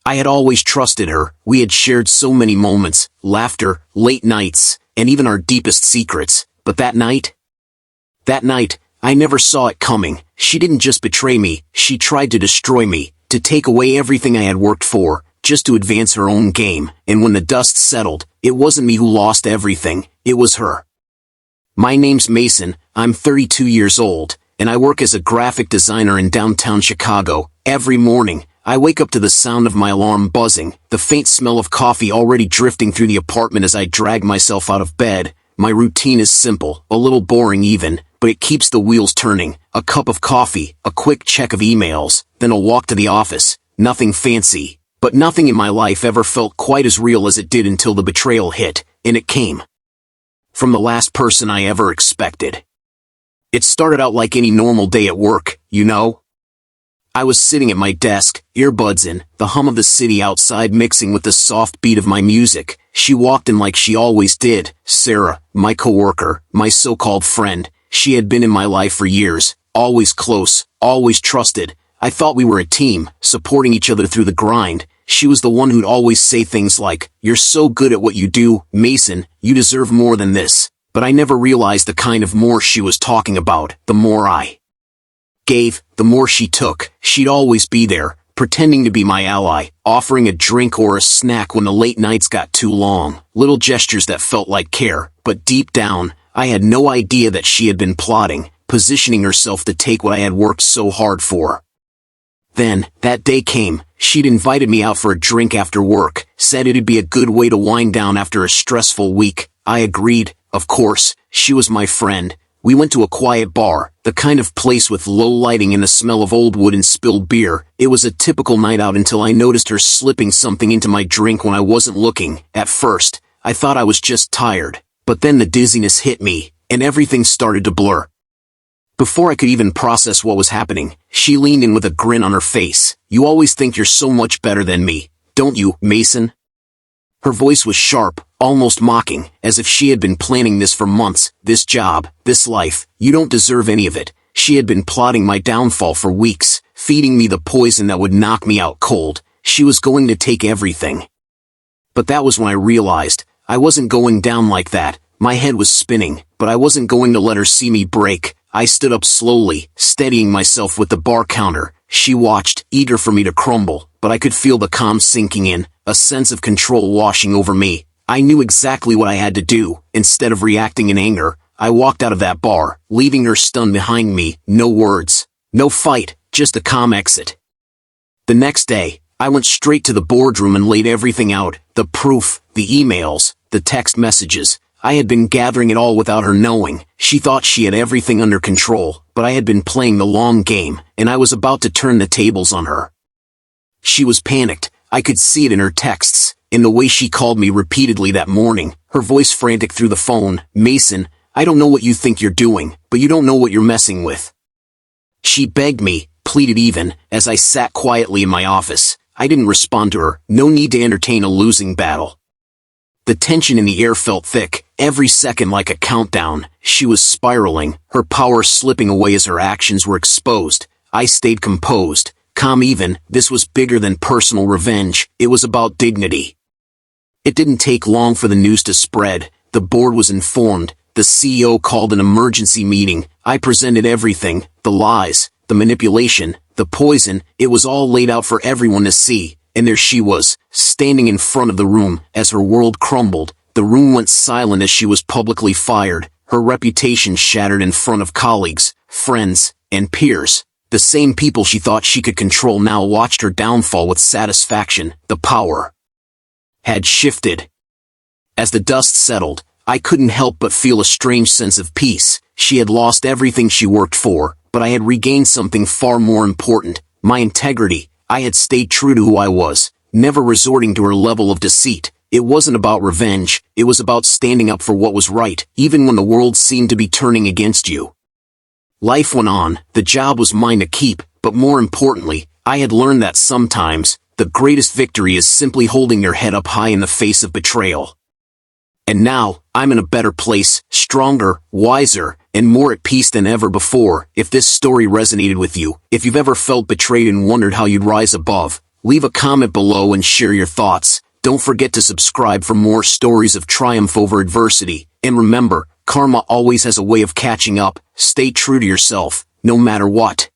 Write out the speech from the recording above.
I had always trusted her. We had shared so many moments, laughter, late nights, and even our deepest secrets. But that night, I never saw it coming. She didn't just betray me, she tried to destroy me, to take away everything I had worked for, just to advance her own game. And when the dust settled, it wasn't me who lost everything, it was her. My name's Mason, I'm 32 years old, and I work as a graphic designer in downtown Chicago. Every morning, I wake up to the sound of my alarm buzzing, the faint smell of coffee already drifting through the apartment as I drag myself out of bed. My routine is simple, a little boring even, but it keeps the wheels turning. A cup of coffee, a quick check of emails, then a walk to the office. Nothing fancy, but nothing in my life ever felt quite as real as it did until the betrayal hit, and it came from the last person I ever expected. It started out like any normal day at work, you know? I was sitting at my desk, earbuds in, the hum of the city outside mixing with the soft beat of my music. She walked in like she always did. Sarah, my coworker, my so-called friend. She had been in my life for years, always close, always trusted. I thought we were a team, supporting each other through the grind. She was the one who'd always say things like, "You're so good at what you do, Mason, you deserve more than this." But I never realized the kind of more she was talking about. The more I gave, the more she took. She'd always be there, pretending to be my ally, offering a drink or a snack when the late nights got too long. Little gestures that felt like care, but deep down, I had no idea that she had been plotting, positioning herself to take what I had worked so hard for. Then, that day came. She'd invited me out for a drink after work, said it'd be a good way to wind down after a stressful week. I agreed, of course, she was my friend. We went to a quiet bar, the kind of place with low lighting and the smell of old wood and spilled beer. It was a typical night out until I noticed her slipping something into my drink when I wasn't looking. At first, I thought I was just tired, but then the dizziness hit me, and everything started to blur. Before I could even process what was happening, she leaned in with a grin on her face. "You always think you're so much better than me, don't you, Mason?" Her voice was sharp, almost mocking, as if she had been planning this for months. "This job, this life, you don't deserve any of it." She had been plotting my downfall for weeks, feeding me the poison that would knock me out cold. She was going to take everything. But that was when I realized, I wasn't going down like that. My head was spinning, but I wasn't going to let her see me break. I stood up slowly, steadying myself with the bar counter. She watched, eager for me to crumble, but I could feel the calm sinking in, a sense of control washing over me. I knew exactly what I had to do. Instead of reacting in anger, I walked out of that bar, leaving her stunned behind me. No words, no fight, just a calm exit. The next day, I went straight to the boardroom and laid everything out, the proof, the emails, the text messages. I had been gathering it all without her knowing. She thought she had everything under control, but I had been playing the long game, and I was about to turn the tables on her. She was panicked. I could see it in her texts, in the way she called me repeatedly that morning, her voice frantic through the phone. "Mason, I don't know what you think you're doing, but you don't know what you're messing with." She begged me, pleaded even, as I sat quietly in my office. I didn't respond to her. No need to entertain a losing battle. The tension in the air felt thick, every second like a countdown. She was spiraling, her power slipping away as her actions were exposed. I stayed composed, calm even. This was bigger than personal revenge. It was about dignity. It didn't take long for the news to spread. The board was informed. The CEO called an emergency meeting. I presented everything, the lies, the manipulation, the poison. It was all laid out for everyone to see. And there she was, standing in front of the room. As her world crumbled, the room went silent as she was publicly fired, her reputation shattered in front of colleagues, friends, and peers. The same people she thought she could control now watched her downfall with satisfaction. The power had shifted. As the dust settled, I couldn't help but feel a strange sense of peace. She had lost everything she worked for, but I had regained something far more important, my integrity. I had stayed true to who I was, never resorting to her level of deceit. It wasn't about revenge, it was about standing up for what was right, even when the world seemed to be turning against you. Life went on, the job was mine to keep, but more importantly, I had learned that sometimes, the greatest victory is simply holding your head up high in the face of betrayal. And now, I'm in a better place, stronger, wiser, and more at peace than ever before. If this story resonated with you, if you've ever felt betrayed and wondered how you'd rise above, Leave a comment below and share your thoughts. Don't forget to subscribe for more stories of triumph over adversity. And remember, karma always has a way of catching up. Stay true to yourself, no matter what.